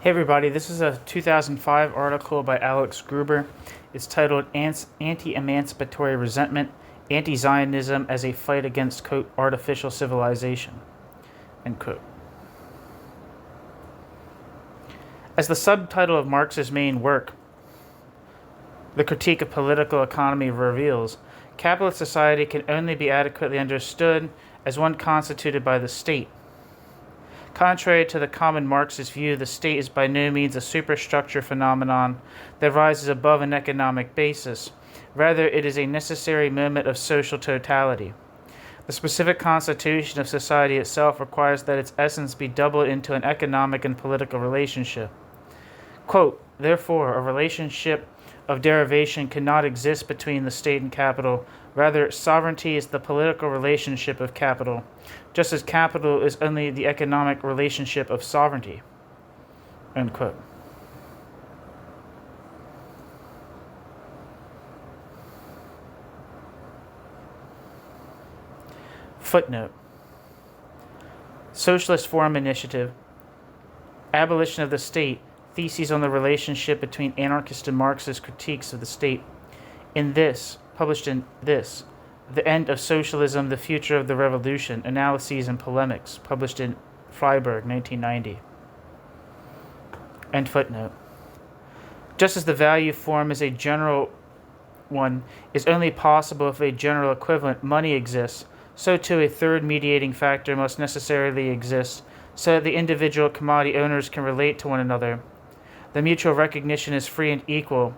Hey everybody, this is a 2005 article by Alex Gruber. It's titled Anti-Emancipatory Resentment, Anti-Zionism as a Fight Against, quote, Artificial Civilization, end quote. As the subtitle of Marx's main work, The Critique of Political Economy, reveals, capitalist society can only be adequately understood as one constituted by the state. Contrary to the common Marxist view, the state is by no means a superstructure phenomenon that rises above an economic basis. Rather, it is a necessary moment of social totality. The specific constitution of society itself requires that its essence be doubled into an economic and political relationship. Quote, therefore, a relationship of derivation cannot exist between the state and capital. Rather, sovereignty is the political relationship of capital, just as capital is only the economic relationship of sovereignty. End quote. Footnote. Socialist Forum Initiative. Abolition of the State. Theses on the relationship between anarchist and Marxist critiques of the state. Published in this, The End of Socialism, The Future of the Revolution, Analyses and Polemics, published in Freiburg, 1990. End footnote. Just as the value form is a general one is only possible if a general equivalent, money, exists, so too a third mediating factor must necessarily exist so that the individual commodity owners can relate to one another. The mutual recognition is free and equal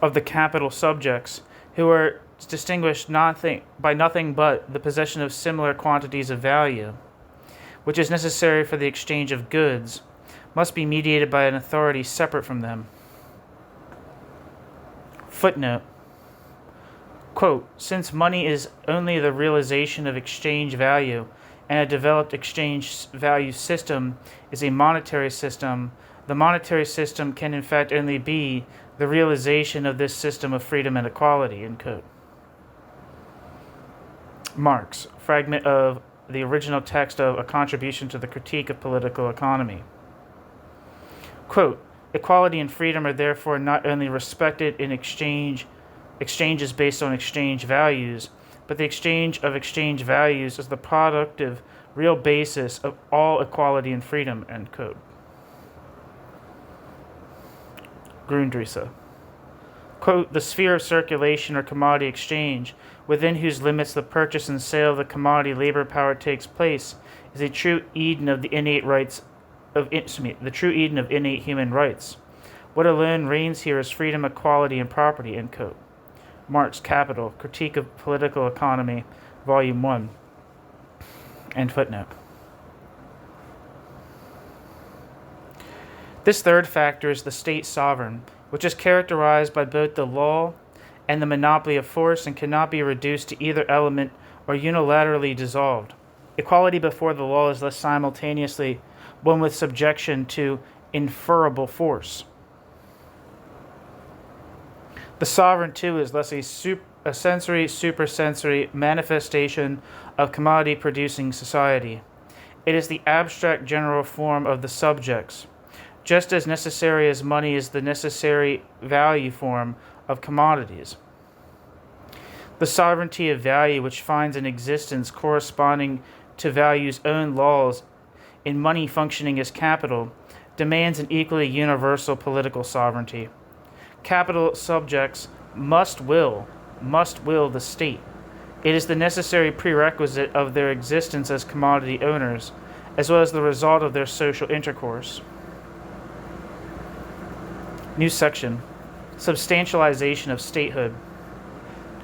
of the capital subjects, who are distinguished by nothing but the possession of similar quantities of value, which is necessary for the exchange of goods, must be mediated by an authority separate from them. Footnote. Quote, since money is only the realization of exchange value, and a developed exchange value system is a monetary system, the monetary system can in fact only be the realization of this system of freedom and equality, end quote. Marx, fragment of the original text of A Contribution to the Critique of Political Economy. Quote, equality and freedom are therefore not only respected in exchanges based on exchange values, but the exchange of exchange values is the productive, real basis of all equality and freedom, end quote. Grundrisse. Quote, the sphere of circulation or commodity exchange, within whose limits the purchase and sale of the commodity labor power takes place, is a true Eden of the innate innate human rights. What alone reigns here is freedom, equality, and property, end quote. Marx, Capital, Critique of Political Economy, Volume 1. End footnote. This third factor is the state sovereign, which is characterized by both the law and the monopoly of force and cannot be reduced to either element or unilaterally dissolved. Equality before the law is thus simultaneously one with subjection to inferable force. The sovereign, too, is thus a sensory, supersensory manifestation of commodity-producing society. It is the abstract general form of the subjects, just as necessary as money is the necessary value form of commodities. The sovereignty of value, which finds an existence corresponding to value's own laws in money functioning as capital, demands an equally universal political sovereignty. Capital subjects must will the state. It is the necessary prerequisite of their existence as commodity owners, as well as the result of their social intercourse. New section. Substantialization of statehood.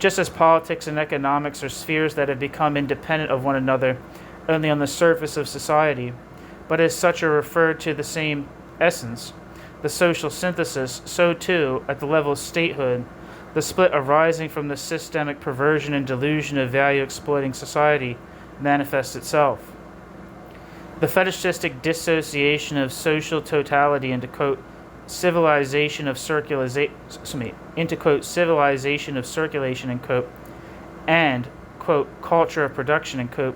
Just as politics and economics are spheres that have become independent of one another only on the surface of society, but as such are referred to the same essence, the social synthesis, so too, at the level of statehood, the split arising from the systemic perversion and delusion of value-exploiting society manifests itself. The fetishistic dissociation of social totality into, quote, civilization of circulation, end quote, and, quote, culture of production, end quote,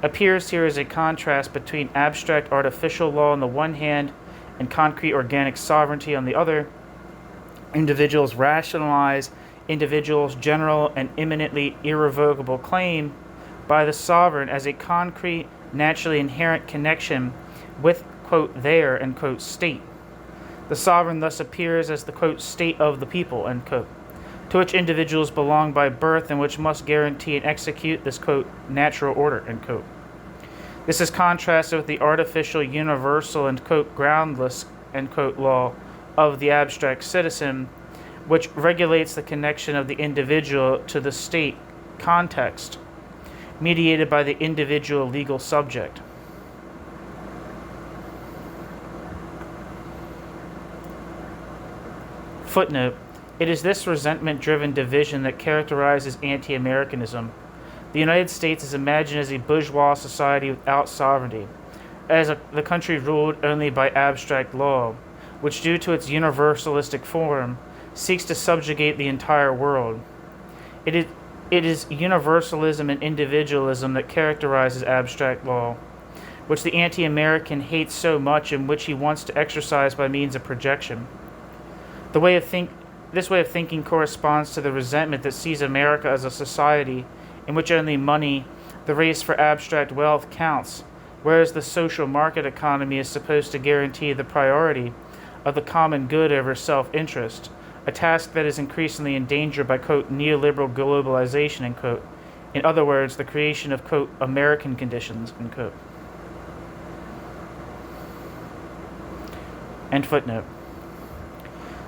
appears here as a contrast between abstract artificial law on the one hand and concrete organic sovereignty on the other. Individuals rationalize individuals' general and imminently irrevocable claim by the sovereign as a concrete, naturally inherent connection with, quote, their, end quote, state. The sovereign thus appears as the, quote, state of the people, end quote, to which individuals belong by birth and which must guarantee and execute this, quote, natural order, end quote. This is contrasted with the artificial, universal, and, quote, groundless, end quote, law of the abstract citizen, which regulates the connection of the individual to the state context, mediated by the individual legal subject. Footnote: it is this resentment-driven division that characterizes anti-Americanism. The United States is imagined as a bourgeois society without sovereignty, as the country ruled only by abstract law, which, due to its universalistic form, seeks to subjugate the entire world. It is universalism and individualism that characterizes abstract law, which the anti-American hates so much and which he wants to exercise by means of projection. This way of thinking corresponds to the resentment that sees America as a society in which only money, the race for abstract wealth, counts, whereas the social market economy is supposed to guarantee the priority of the common good over self-interest, a task that is increasingly endangered by, quote, neoliberal globalization, end quote. In other words, the creation of, quote, American conditions, end quote. End footnote.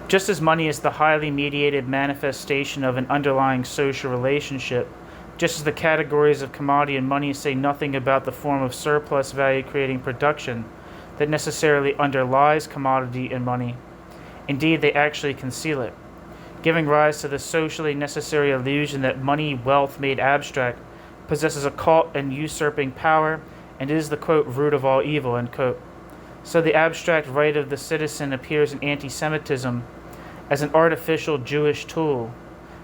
Just as money is the highly mediated manifestation of an underlying social relationship, just as the categories of commodity and money say nothing about the form of surplus value-creating production that necessarily underlies commodity and money. Indeed, they actually conceal it, giving rise to the socially necessary illusion that money, wealth made abstract, possesses occult and usurping power and is the, quote, root of all evil, end quote. So the abstract right of the citizen appears in anti-Semitism as an artificial Jewish tool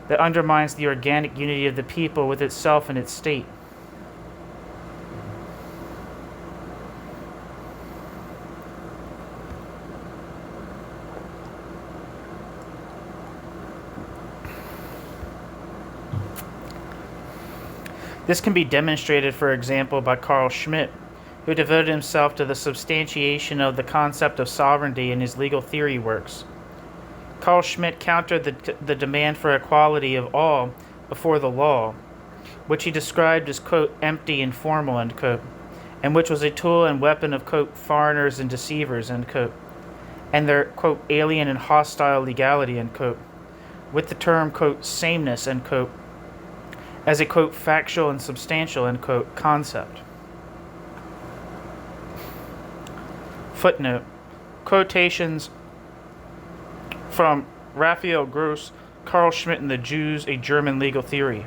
that undermines the organic unity of the people with itself and its state. This can be demonstrated, for example, by Carl Schmitt, who devoted himself to the substantiation of the concept of sovereignty in his legal theory works. Carl Schmitt countered the demand for equality of all before the law, which he described as, quote, empty and formal, end quote, and which was a tool and weapon of, quote, foreigners and deceivers, end quote, and their, quote, alien and hostile legality, end quote, with the term, quote, sameness, end quote, as a, quote, factual and substantial, end quote, concept. Footnote: quotations from Raphael Gross, Carl Schmitt and the Jews, A German Legal Theory.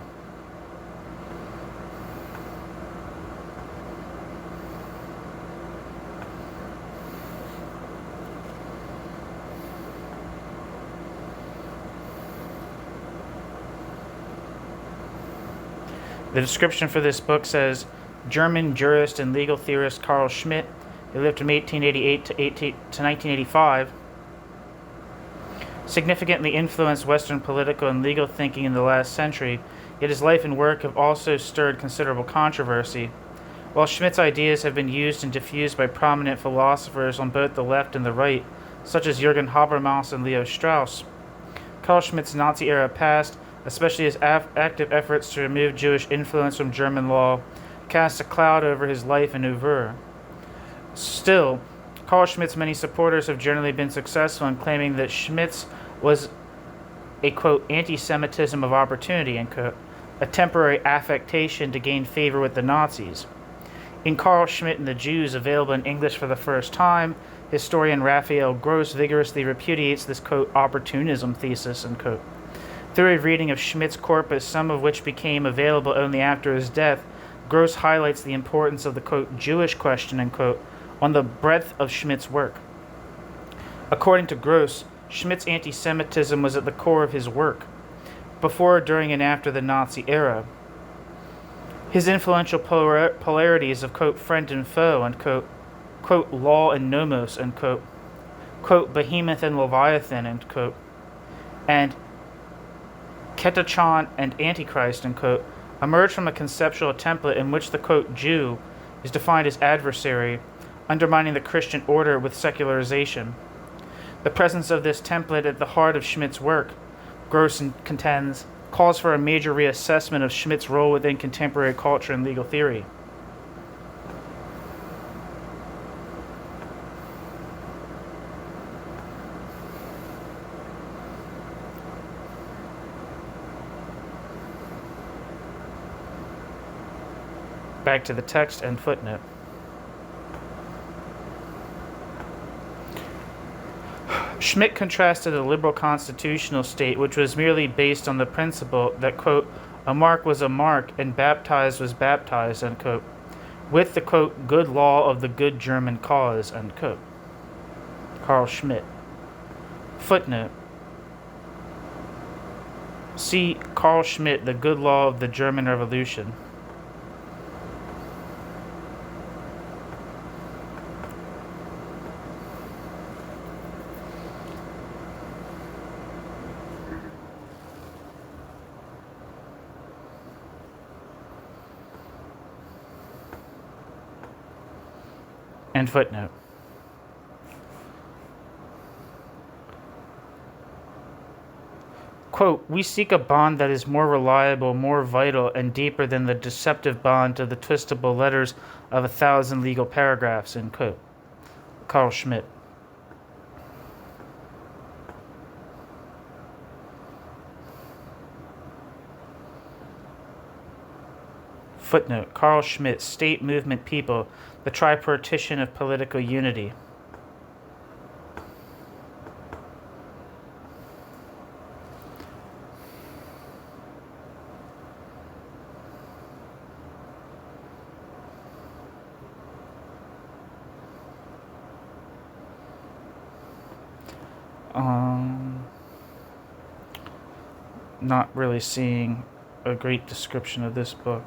The description for this book says, German jurist and legal theorist Carl Schmitt, who lived from 1888 to 1985, significantly influenced Western political and legal thinking in the last century, yet his life and work have also stirred considerable controversy. While Schmitt's ideas have been used and diffused by prominent philosophers on both the left and the right, such as Jürgen Habermas and Leo Strauss, Carl Schmitt's Nazi-era past, especially his active efforts to remove Jewish influence from German law, cast a cloud over his life and oeuvre. Still, Carl Schmitt's many supporters have generally been successful in claiming that Schmitt's was a, quote, anti-Semitism of opportunity, end quote, a temporary affectation to gain favor with the Nazis. In Carl Schmitt and the Jews, available in English for the first time, historian Raphael Gross vigorously repudiates this, quote, opportunism thesis, end quote. Through a reading of Schmitt's corpus, some of which became available only after his death, Gross highlights the importance of the, quote, Jewish question, end quote, on the breadth of Schmitt's work. According to Gross, Schmitt's anti-Semitism was at the core of his work, before, during, and after the Nazi era. His influential polarities of, quote, friend and foe, unquote, quote, law and nomos, unquote, quote, behemoth and leviathan, unquote, and ketachon and antichrist, unquote, emerge from a conceptual template in which the, quote, Jew is defined as adversary, undermining the Christian order with secularization. The presence of this template at the heart of Schmitt's work, Gross contends, calls for a major reassessment of Schmitt's role within contemporary culture and legal theory. Back to the text and footnote. Schmitt contrasted a liberal constitutional state which was merely based on the principle that, quote, a mark was a mark and baptized was baptized, unquote, with the, quote, good law of the good German cause, unquote. Carl Schmitt. Footnote. See Carl Schmitt, The Good Law of the German Revolution. End footnote. Quote, we seek a bond that is more reliable, more vital, and deeper than the deceptive bond of the twistable letters of 1,000 legal paragraphs, end quote. Carl Schmitt. Footnote. Carl Schmitt, State Movement People, the Tripartition of Political Unity. Not really seeing a great description of this book.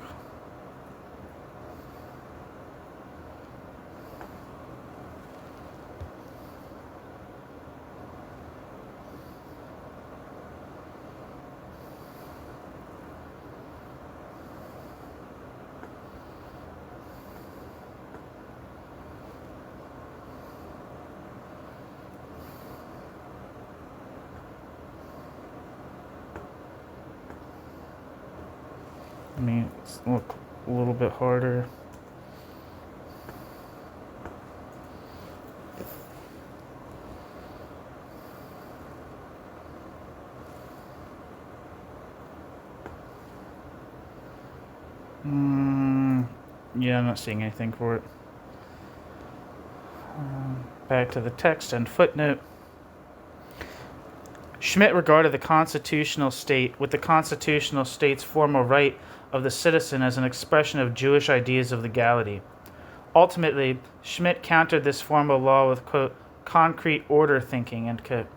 Let me look a little bit harder. Yeah, I'm not seeing anything for it. Back to the text and footnote. Schmitt regarded the constitutional state with the constitutional state's formal right of the citizen as an expression of Jewish ideas of legality. Ultimately, Schmitt countered this formal law with, quote, concrete order thinking, end quote,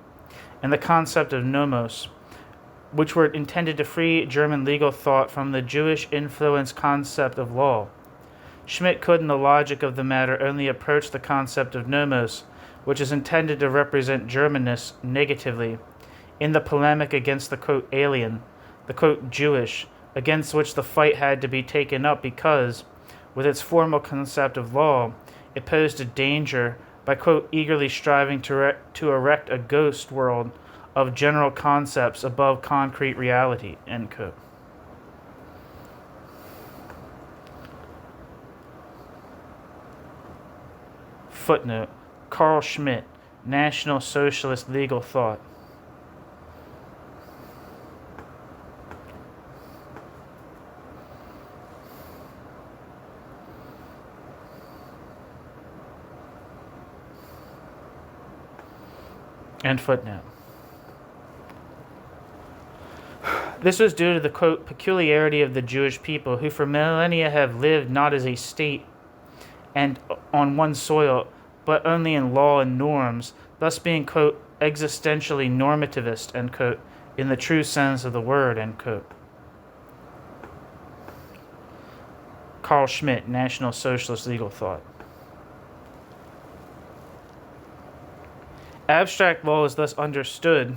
and the concept of nomos, which were intended to free German legal thought from the Jewish-influenced concept of law. Schmitt could, in the logic of the matter, only approach the concept of nomos, which is intended to represent Germanness, negatively, in the polemic against the, quote, alien, the, quote, Jewish, against which the fight had to be taken up because, with its formal concept of law, it posed a danger by, quote, eagerly striving to erect a ghost world of general concepts above concrete reality, end quote. Footnote. Carl Schmitt, National Socialist Legal Thought. End footnote. This was due to the, quote, peculiarity of the Jewish people, who for millennia have lived not as a state and on one soil, but only in law and norms, thus being, quote, existentially normativist, end quote, in the true sense of the word, end quote. Carl Schmitt, National Socialist Legal Thought. Abstract law is thus understood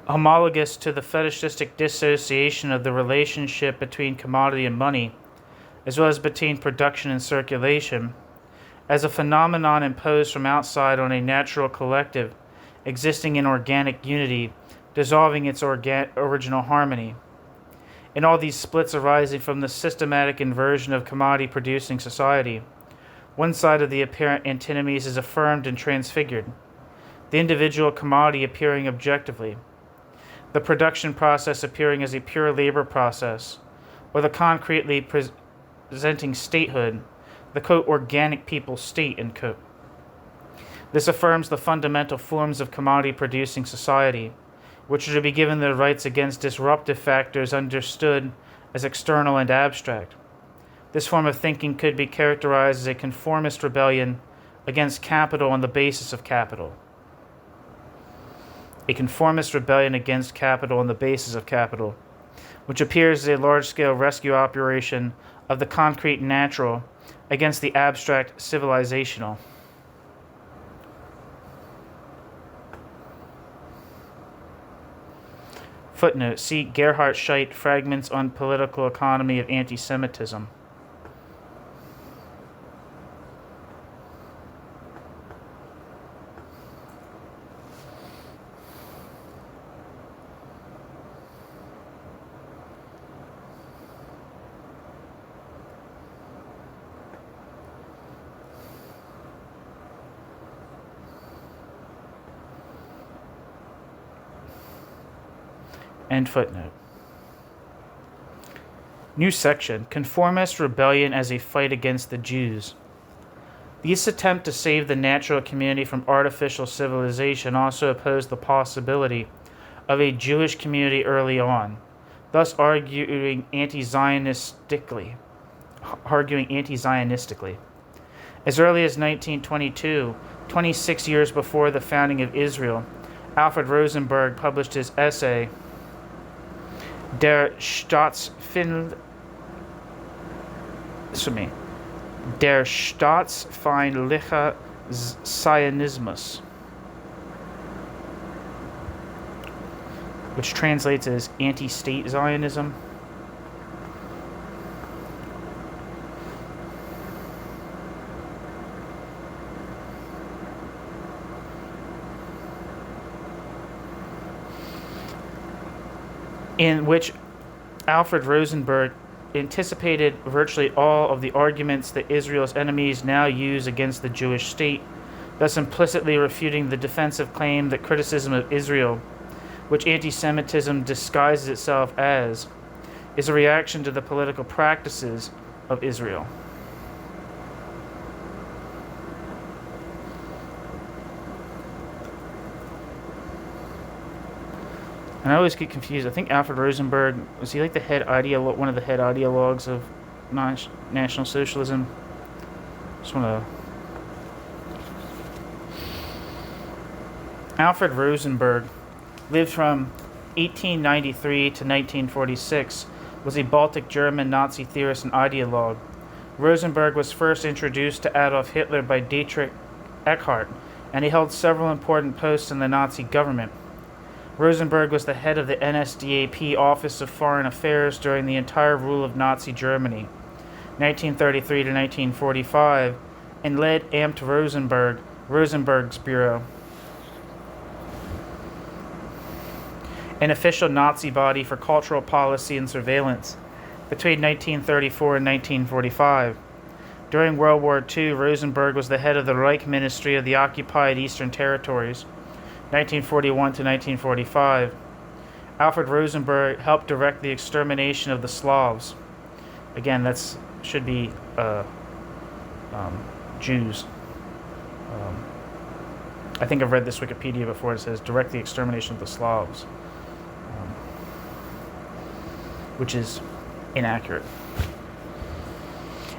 homologous to the fetishistic dissociation of the relationship between commodity and money, as well as between production and circulation, as a phenomenon imposed from outside on a natural collective existing in organic unity, dissolving its original harmony. In all these splits arising from the systematic inversion of commodity-producing society, one side of the apparent antinomies is affirmed and transfigured, the individual commodity appearing objectively, the production process appearing as a pure labor process, or the concretely presenting statehood, the quote, organic people state, end quote. This affirms the fundamental forms of commodity-producing society, which are to be given their rights against disruptive factors understood as external and abstract. This form of thinking could be characterized as a conformist rebellion against capital on the basis of capital. A conformist rebellion against capital on the basis of capital, which appears as a large-scale rescue operation of the concrete natural against the abstract civilizational. Footnote, see Gerhard Scheidt, Fragments on Political Economy of Anti-Semitism. End footnote. New section, Conformist Rebellion as a Fight Against the Jews. These attempt to save the natural community from artificial civilization also oppose the possibility of a Jewish community early on, thus arguing anti-Zionistically. As early as 1922, 26 years before the founding of Israel, Alfred Rosenberg published his essay Der Staatsfeindliche Zionismus, which translates as anti-state Zionism. In which Alfred Rosenberg anticipated virtually all of the arguments that Israel's enemies now use against the Jewish state, thus implicitly refuting the defensive claim that criticism of Israel, which anti-Semitism disguises itself as, is a reaction to the political practices of Israel. And I always get confused. I think Alfred Rosenberg, was he like the one of the head ideologues of National Socialism? Just want to... Alfred Rosenberg lived from 1893 to 1946, was a Baltic German Nazi theorist and ideologue. Rosenberg was first introduced to Adolf Hitler by Dietrich Eckart, and he held several important posts in the Nazi government. Rosenberg was the head of the NSDAP Office of Foreign Affairs during the entire rule of Nazi Germany, 1933 to 1945, and led Amt Rosenberg, Rosenberg's Bureau, an official Nazi body for cultural policy and surveillance, between 1934 and 1945. During World War II, Rosenberg was the head of the Reich Ministry of the Occupied Eastern Territories, 1941 to 1945. Alfred Rosenberg helped direct the extermination of the Slavs. Again, that's should be Jews. I think I've read this Wikipedia before. It says direct the extermination of the Slavs, which is inaccurate.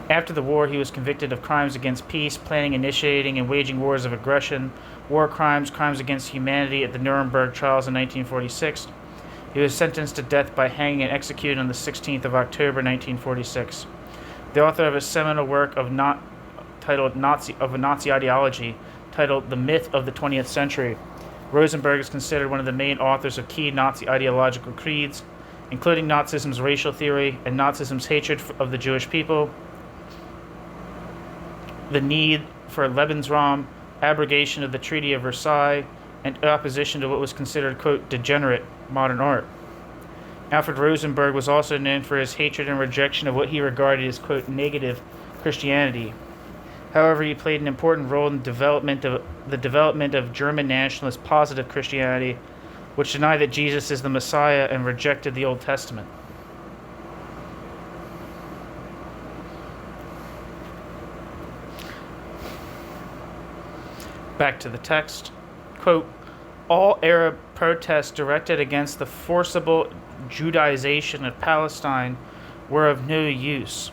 After the war, he was convicted of crimes against peace, planning, initiating, and waging wars of aggression, war crimes, crimes against humanity at the Nuremberg trials in 1946. He was sentenced to death by hanging and executed on the 16th of October, 1946. The author of a seminal work titled of a Nazi ideology, titled The Myth of the 20th Century, Rosenberg is considered one of the main authors of key Nazi ideological creeds, including Nazism's racial theory and Nazism's hatred of the Jewish people, the need for Lebensraum, abrogation of the Treaty of Versailles, and opposition to what was considered, quote, degenerate modern art. Alfred Rosenberg was also known for his hatred and rejection of what he regarded as, quote, negative Christianity. However, he played an important role in the development of German nationalist positive Christianity, which denied that Jesus is the Messiah and rejected the Old Testament. Back to the text. Quote, all Arab protests directed against the forcible Judaization of Palestine were of no use.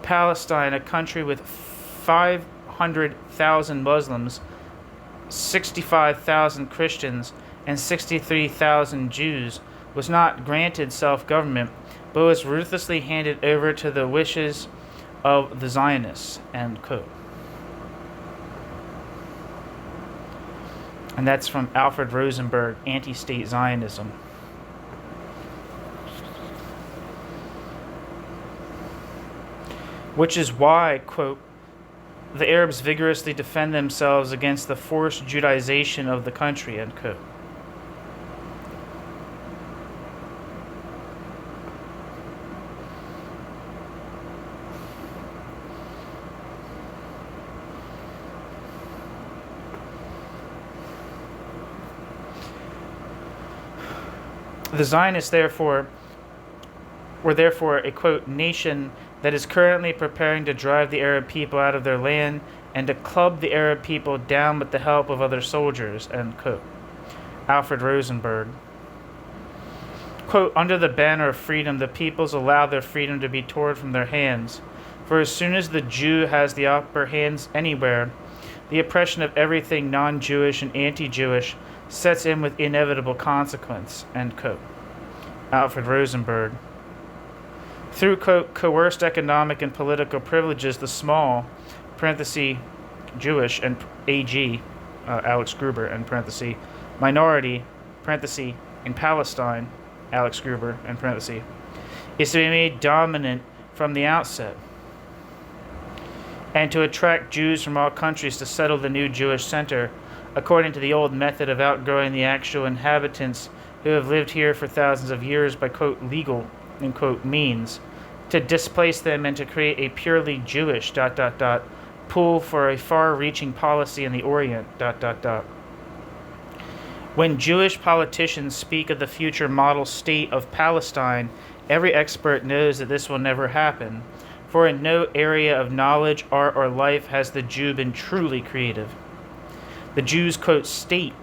Palestine, a country with 500,000 Muslims, 65,000 Christians, and 63,000 Jews, was not granted self-government, but was ruthlessly handed over to the wishes of the Zionists, end quote. And that's from Alfred Rosenberg, Anti-State Zionism. Which is why, quote, the Arabs vigorously defend themselves against the forced Judaization of the country, end quote. The Zionists, were therefore a, quote, nation that is currently preparing to drive the Arab people out of their land and to club the Arab people down with the help of other soldiers, end quote. Alfred Rosenberg. Quote, under the banner of freedom, the peoples allow their freedom to be torn from their hands. For as soon as the Jew has the upper hands anywhere, the oppression of everything non-Jewish and anti-Jewish sets in with inevitable consequence, end quote. Alfred Rosenberg. Through, quote, coerced economic and political privileges, the small, parenthesis, Jewish, and AG, Alex Gruber, and parenthesis, minority, parenthesis, in Palestine, Alex Gruber, and parenthesis, is to be made dominant from the outset, and to attract Jews from all countries to settle the new Jewish center, according to the old method of outgrowing the actual inhabitants who have lived here for thousands of years by, quote, legal, end quote, means, to displace them and to create a purely Jewish, pool for a far-reaching policy in the Orient, When Jewish politicians speak of the future model state of Palestine, every expert knows that this will never happen, for in no area of knowledge, art, or life has the Jew been truly creative. The Jews', quote, state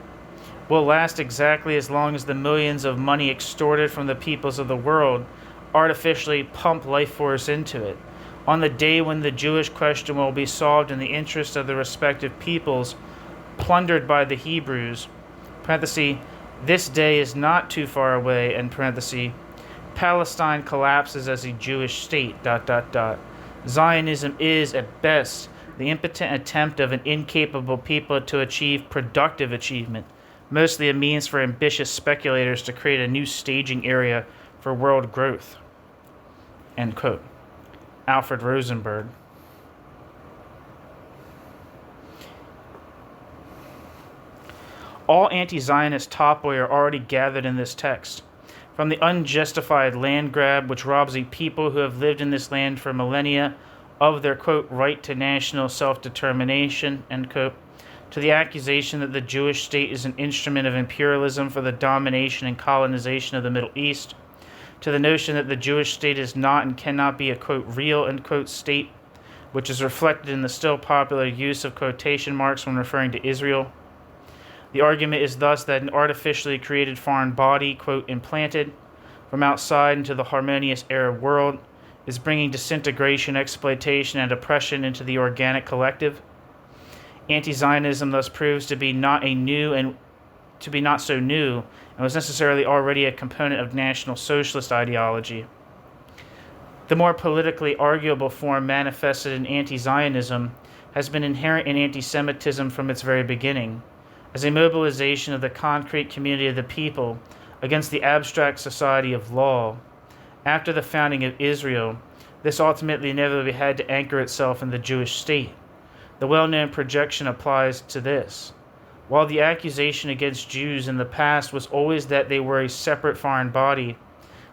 will last exactly as long as the millions of money extorted from the peoples of the world artificially pump life force into it. On the day when the Jewish question will be solved in the interest of the respective peoples plundered by the Hebrews, parenthesis, this day is not too far away, end parenthesis, Palestine collapses as a Jewish state, Zionism is, at best, the impotent attempt of an incapable people to achieve productive achievement, mostly a means for ambitious speculators to create a new staging area for world growth, end quote. Alfred Rosenberg. All anti-Zionist topoi are already gathered in this text. From the unjustified land grab which robs a people who have lived in this land for millennia of their, quote, right to national self-determination, end quote, to the accusation that the Jewish state is an instrument of imperialism for the domination and colonization of the Middle East, to the notion that the Jewish state is not and cannot be a, quote, real, end quote, state, which is reflected in the still popular use of quotation marks when referring to Israel. The argument is thus that an artificially created foreign body, quote, implanted from outside into the harmonious Arab world, is bringing disintegration, exploitation, and oppression into the organic collective. Anti-Zionism thus proves to be not a new and to be not so new and was necessarily already a component of National Socialist ideology. The more politically arguable form manifested in anti-Zionism has been inherent in anti-Semitism from its very beginning, as a mobilization of the concrete community of the people against the abstract society of law. After the founding of Israel, this ultimately inevitably had to anchor itself in the Jewish state. The well-known projection applies to this. While the accusation against Jews in the past was always that they were a separate foreign body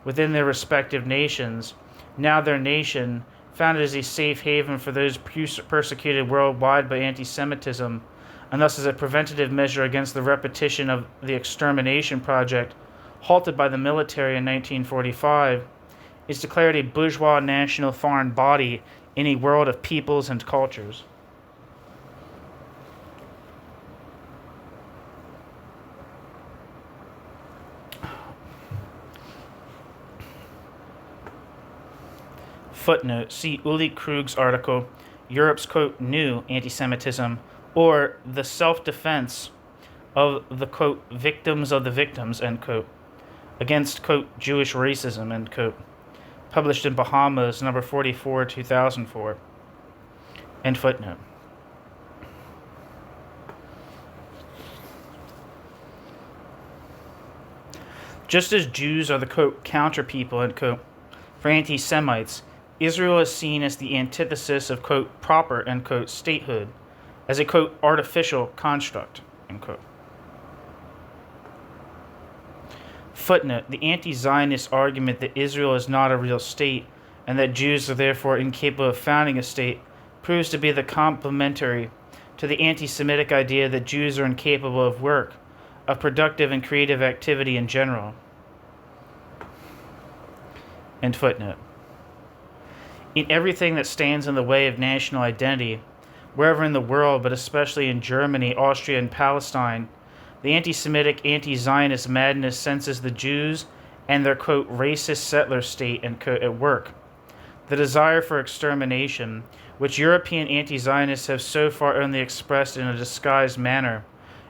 within their respective nations, now their nation, founded as a safe haven for those persecuted worldwide by anti-Semitism, and thus as a preventative measure against the repetition of the extermination project halted by the military in 1945, is declared a bourgeois national foreign body in a world of peoples and cultures. Footnote, see Uli Krug's article, Europe's, quote, new anti-Semitism, or the self-defense of the, quote, victims of the victims, end quote, against, quote, Jewish racism, end quote, published in Bahamas, number 44, 2004, end footnote. Just as Jews are the, quote, counter people, end quote, for anti-Semites, Israel is seen as the antithesis of, quote, proper, end quote, statehood, as a, quote, artificial construct, end quote. Footnote, the anti-Zionist argument that Israel is not a real state and that Jews are therefore incapable of founding a state proves to be the complementary to the anti-Semitic idea that Jews are incapable of work, of productive and creative activity in general. End footnote. In everything that stands in the way of national identity, wherever in the world, but especially in Germany, Austria, and Palestine, the anti-Semitic, anti-Zionist madness senses the Jews and their, quote, racist settler state, end quote, at work. The desire for extermination, which European anti-Zionists have so far only expressed in a disguised manner,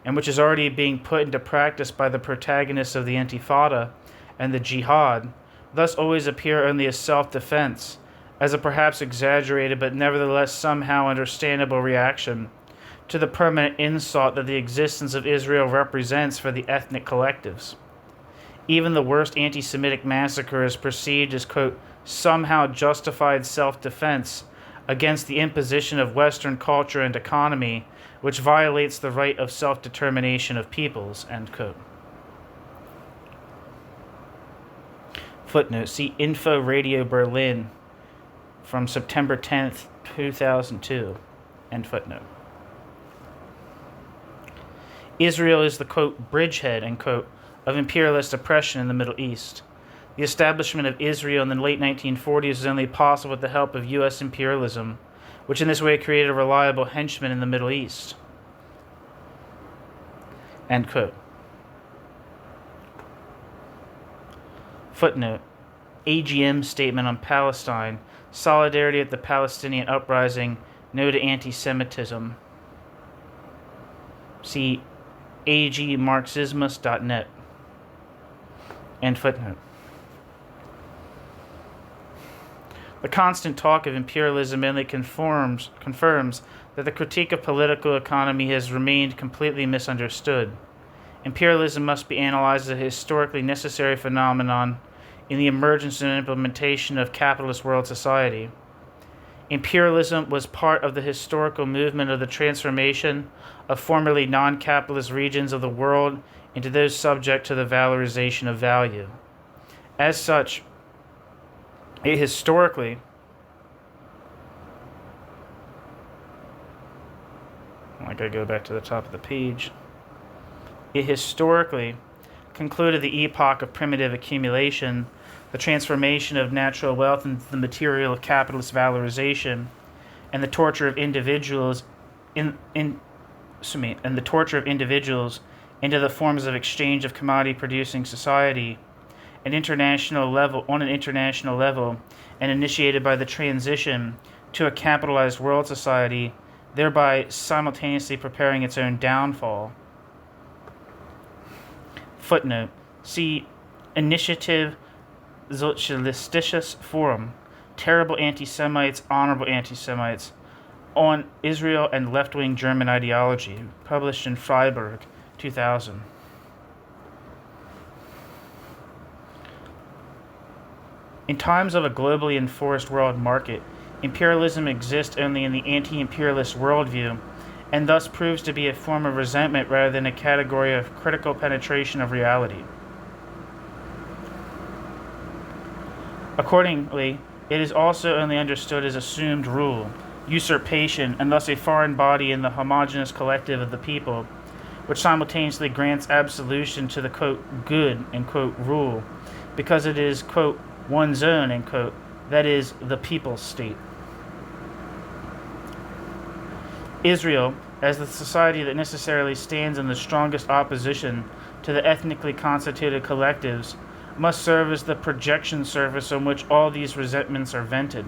and which is already being put into practice by the protagonists of the Intifada and the Jihad, thus always appear only as self-defense, as a perhaps exaggerated but nevertheless somehow understandable reaction to the permanent insult that the existence of Israel represents for the ethnic collectives. Even the worst anti-Semitic massacre is perceived as, quote, somehow justified self-defense against the imposition of Western culture and economy, which violates the right of self-determination of peoples, end quote. Footnote, see Info Radio Berlin from September 10th, 2002, end footnote. Israel is the, quote, bridgehead, end quote, of imperialist oppression in the Middle East. The establishment of Israel in the late 1940s was only possible with the help of U.S. imperialism, which in this way created a reliable henchman in the Middle East. End quote. Footnote, AGM statement on Palestine, solidarity at the Palestinian uprising, no to anti-Semitism. See agmarxismus.net. End footnote. The constant talk of imperialism only confirms that the critique of political economy has remained completely misunderstood. Imperialism must be analyzed as a historically necessary phenomenon in the emergence and implementation of capitalist world society. Imperialism was part of the historical movement of the transformation of formerly non-capitalist regions of the world into those subject to the valorization of value. As such, it historically I gotta go back to the top of the page. It historically concluded the epoch of primitive accumulation, the transformation of natural wealth into the material of capitalist valorization, and the torture of individuals and the torture of individuals into the forms of exchange of commodity-producing society, on an international level, and initiated by the transition to a capitalized world society, thereby simultaneously preparing its own downfall. Footnote. See Initiative Sozialistisches Forum, Terrible Anti-Semites, Honorable Anti-Semites, on Israel and Left-Wing German Ideology, published in Freiburg, 2000. In times of a globally enforced world market, imperialism exists only in the anti-imperialist worldview, and thus proves to be a form of resentment rather than a category of critical penetration of reality. Accordingly, it is also only understood as assumed rule, usurpation, and thus a foreign body in the homogeneous collective of the people, which simultaneously grants absolution to the, quote, good, end quote, rule, because it is, quote, one's own, end quote, that is, the people's state. Israel, as the society that necessarily stands in the strongest opposition to the ethnically constituted collectives, must serve as the projection surface on which all these resentments are vented,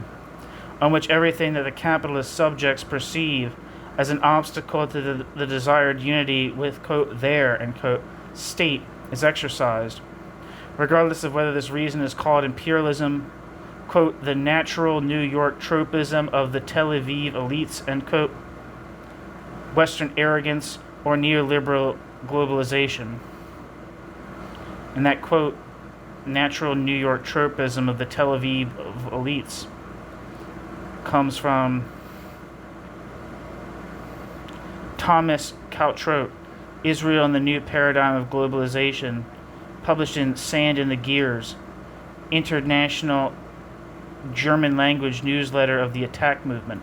on which everything that the capitalist subjects perceive as an obstacle to the desired unity with, quote, their, end quote, state is exercised, regardless of whether this reason is called imperialism, quote, the natural New York tropism of the Tel Aviv elites, end quote, Western arrogance, or neoliberal globalization. And that, quote, natural New York tropism of the Tel Aviv elites comes from Thomas Caltrote, Israel and the New Paradigm of Globalization, published in Sand in the Gears, international German language newsletter of the Attack Movement.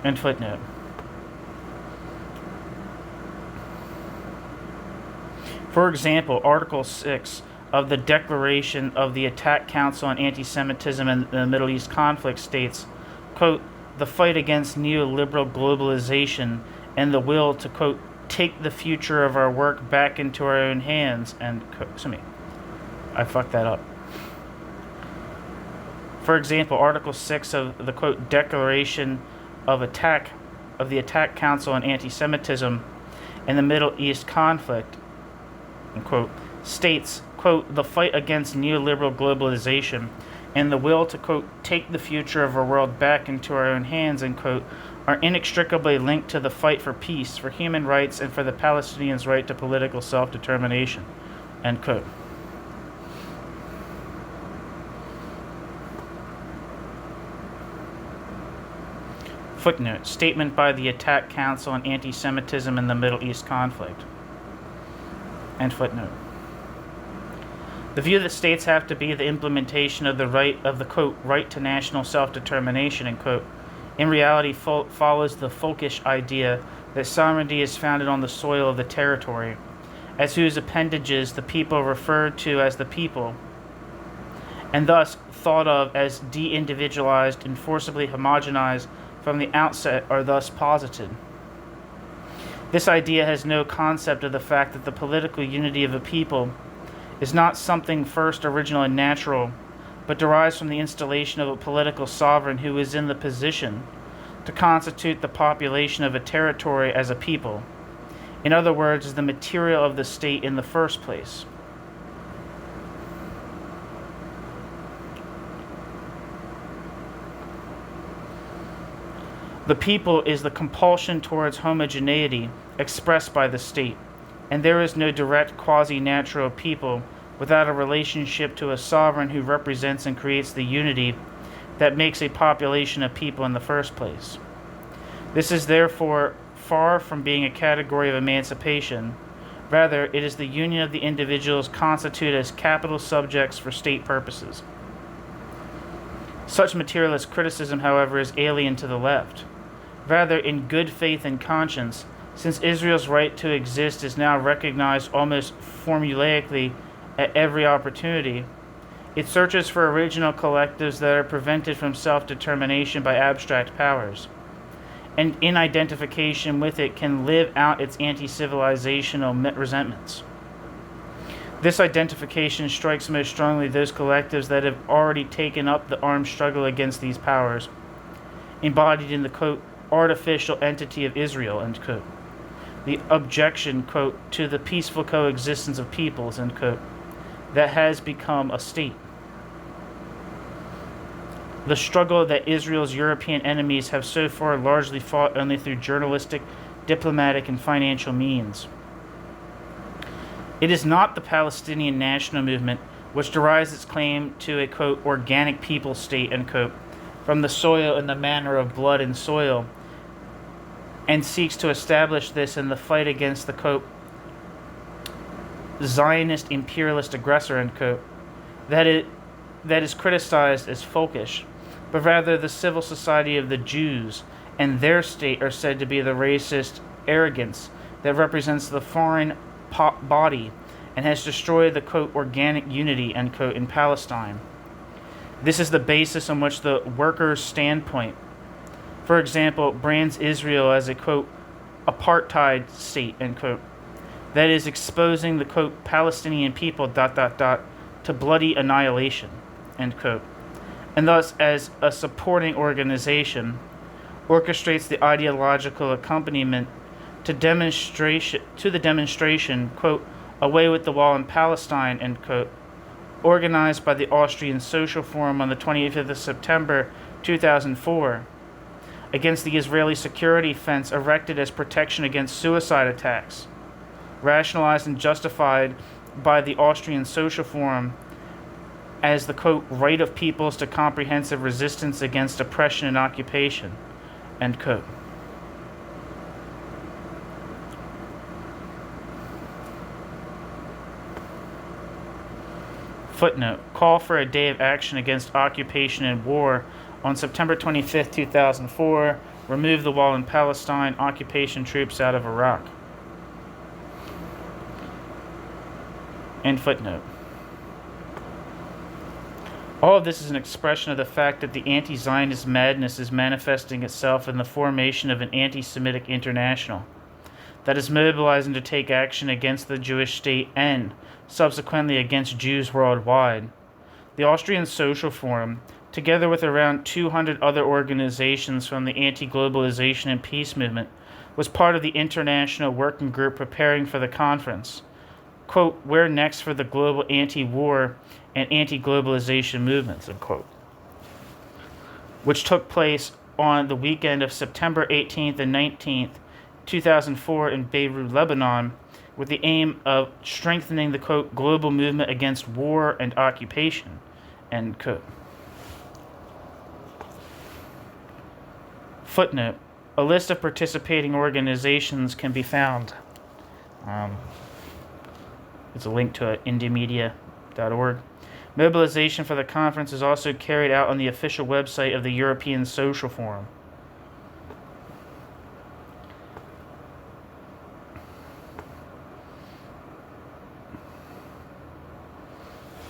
End footnote. For example, Article 6 of the Declaration of the Attack Council on Anti-Semitism and the Middle East Conflict states, quote, the fight against neoliberal globalization and the will to, quote, take the future of our work back into our own hands, and, I fucked that up. For example, Article 6 of the, quote, Declaration of the Attack Council on Anti-Semitism and the Middle East Conflict, quote, states, quote, the fight against neoliberal globalization and the will to, quote, take the future of our world back into our own hands, end quote, are inextricably linked to the fight for peace, for human rights, and for the Palestinians' right to political self-determination, end quote. Footnote, statement by the Attack Council on Anti-Semitism in the Middle East Conflict. End footnote. The view that states have to be the implementation of the right of the, quote, right to national self-determination, end quote, in reality follows the folkish idea that sovereignty is founded on the soil of the territory, as whose appendages the people referred to as the people, and thus thought of as de-individualized and forcibly homogenized from the outset are thus posited. This idea has no concept of the fact that the political unity of a people is not something first original and natural, but derives from the installation of a political sovereign who is in the position to constitute the population of a territory as a people. In other words, is the material of the state in the first place. The people is the compulsion towards homogeneity expressed by the state, and there is no direct quasi-natural people without a relationship to a sovereign who represents and creates the unity that makes a population of people in the first place. This is therefore far from being a category of emancipation. Rather, it is the union of the individuals constituted as capital subjects for state purposes. Such materialist criticism, however, is alien to the left. Rather, in good faith and conscience, since Israel's right to exist is now recognized almost formulaically at every opportunity, it searches for original collectives that are prevented from self-determination by abstract powers, and in identification with it can live out its anti-civilizational resentments. This identification strikes most strongly those collectives that have already taken up the armed struggle against these powers, embodied in the, quote, artificial entity of Israel, end quote. the objection, quote, to the peaceful coexistence of peoples, end quote, that has become a state. The struggle that Israel's European enemies have so far largely fought only through journalistic, diplomatic, and financial means. It is not the Palestinian national movement which derives its claim to a, quote, organic people state, end quote, from the soil in the manner of blood and soil, and seeks to establish this in the fight against the, quote, Zionist imperialist aggressor, end quote, that is criticized as folkish, but rather the civil society of the Jews and their state are said to be the racist arrogance that represents the foreign body and has destroyed the, quote, organic unity, end quote, in Palestine. This is the basis on which the workers' standpoint, for example, brands Israel as a, quote, apartheid state, end quote, that is exposing the, quote, Palestinian people, to bloody annihilation, end quote, and thus as a supporting organization orchestrates the ideological accompaniment to the demonstration, quote, away with the wall in Palestine, end quote, organized by the Austrian Social Forum on the 25th of September 2004 against the Israeli security fence erected as protection against suicide attacks, rationalized and justified by the Austrian Social Forum as the, quote, right of peoples to comprehensive resistance against oppression and occupation, end quote. Footnote. Call for a day of action against occupation and war on September 25, 2004. Remove the wall in Palestine. Occupation troops out of Iraq. End footnote. All of this is an expression of the fact that the anti-Zionist madness is manifesting itself in the formation of an anti-Semitic international that is mobilizing to take action against the Jewish state and, subsequently, against Jews worldwide. The Austrian Social Forum, together with around 200 other organizations from the anti-globalization and peace movement, was part of the international working group preparing for the conference, quote, where next for the global anti-war and anti-globalization movements, unquote, which took place on the weekend of September 18th and 19th, 2004 in Beirut, Lebanon, with the aim of strengthening the, quote, global movement against war and occupation, end quote. Footnote. A list of participating organizations can be found. It's a link to indiemedia.org. Mobilization for the conference is also carried out on the official website of the European Social Forum.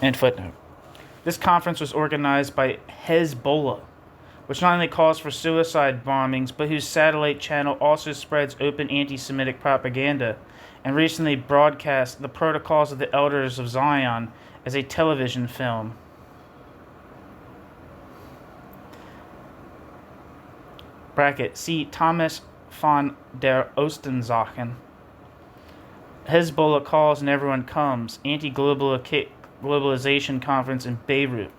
End footnote. This conference was organized by Hezbollah, which not only calls for suicide bombings, but whose satellite channel also spreads open anti-Semitic propaganda, and recently broadcast The Protocols of the Elders of Zion as a television film. Bracket. See Thomas von der Ostensachen. Hezbollah calls and everyone comes. Anti-globalization conference in Beirut.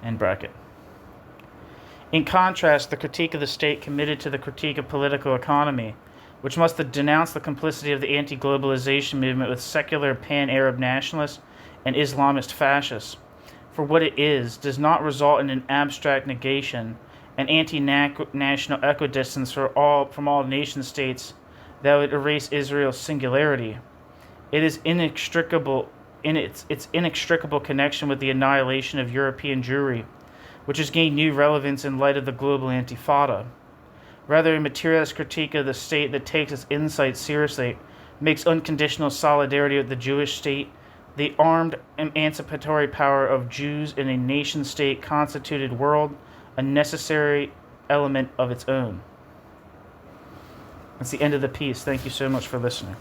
End bracket. In contrast, the critique of the state committed to the critique of political economy, which must denounce the complicity of the anti-globalization movement with secular pan-Arab nationalists and Islamist fascists, for what it is, does not result in an abstract negation, an anti-national equidistance from all nation-states that would erase Israel's singularity. It is inextricable in its inextricable connection with the annihilation of European Jewry, which has gained new relevance in light of the global intifada. Rather, a materialist critique of the state that takes its insights seriously makes unconditional solidarity with the Jewish state, the armed emancipatory power of Jews in a nation-state constituted world, a necessary element of its own. That's the end of the piece. Thank you so much for listening.